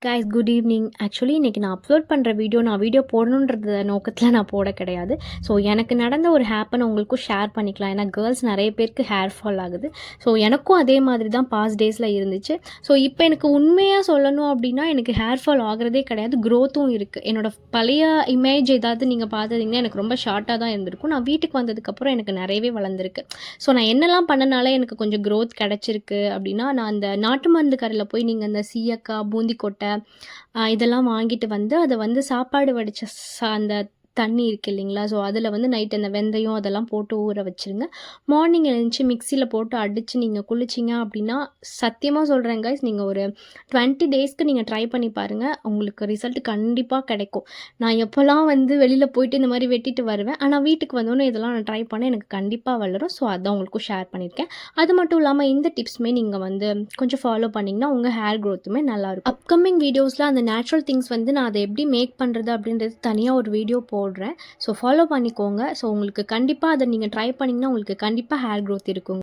Guys good evening. Actually இன்றைக்கி நான் upload பண்ணுற வீடியோ போடணுன்றது நோக்கத்தில் நான் போட கிடையாது. ஸோ எனக்கு நடந்த ஒரு ஹேப்பனை உங்களுக்கும் ஷேர் பண்ணிக்கலாம். ஏன்னா கேர்ள்ஸ் நிறைய பேருக்கு ஹேர் ஃபால் ஆகுது. ஸோ எனக்கும் அதே மாதிரி தான் பாஸ்ட் டேஸில் இருந்துச்சு. ஸோ இப்போ எனக்கு உண்மையாக சொல்லணும் அப்படின்னா எனக்கு ஹேர் ஃபால் ஆகிறதே கிடையாது, க்ரோத்தும் இருக்குது. என்னோடய பழைய இமேஜ் ஏதாவது நீங்கள் பார்த்துருந்தீங்கன்னா எனக்கு ரொம்ப ஷார்ட்டாக தான் இருந்திருக்கும். நான் வீட்டுக்கு வந்ததுக்கப்புறம் எனக்கு நிறையவே வளர்ந்துருக்கு. ஸோ நான் என்னெல்லாம் பண்ணனால எனக்கு கொஞ்சம் க்ரோத் கிடச்சிருக்கு அப்படின்னா, நான் அந்த நாட்டு மருந்து கடையில் போய் நீங்கள் அந்த சீயக்காய், பூந்தி கொட்டை இதெல்லாம் வாங்கிட்டு வந்து அதை வந்து சாப்பாடு வடித்த அந்த தண்ணி இருக்குது இல்லைங்களா, ஸோ அதில் வந்து நைட் அந்த வெந்தயம் அதெல்லாம் போட்டு ஊற வச்சுருங்க. மார்னிங் எழுந்துச்சி மிக்சியில் போட்டு அடித்து நீங்கள் குளிச்சிங்க அப்படின்னா சத்தியமாக சொல்கிறேன் கைஸ், நீங்கள் ஒரு 20 டேஸ்க்கு நீங்கள் ட்ரை பண்ணி பாருங்கள், உங்களுக்கு ரிசல்ட் கண்டிப்பாக கிடைக்கும். நான் எப்போல்லாம் வந்து வெளியில் போயிட்டு இந்த மாதிரி வெட்டிட்டு வருவேன், ஆனால் வீட்டுக்கு வந்தோன்னே இதெல்லாம் நான் ட்ரை பண்ணேன், எனக்கு கண்டிப்பாக வளரும். ஸோ அதான் உங்களுக்கும் ஷேர் பண்ணியிருக்கேன். அது மட்டும் இல்லாமல் இந்த டிப்ஸுமே நீங்கள் வந்து கொஞ்சம் ஃபாலோ பண்ணிங்கன்னா உங்கள் ஹேர் க்ரோத்துமே நல்லாயிருக்கும். அப்கமிங் வீடியோஸில் அந்த நேச்சுரல் திங்ஸ் வந்து நான் அதை எப்படி மேக் பண்ணுறது அப்படின்றது தனியாக ஒரு வீடியோ போடுறேன். ஸோ ஃபாலோ பண்ணிக்கோங்க. ஸோ உங்களுக்கு கண்டிப்பாக அதை நீங்கள் ட்ரை பண்ணிங்கன்னா உங்களுக்கு கண்டிப்பாக ஹேர் க்ரோத் இருக்குங்க.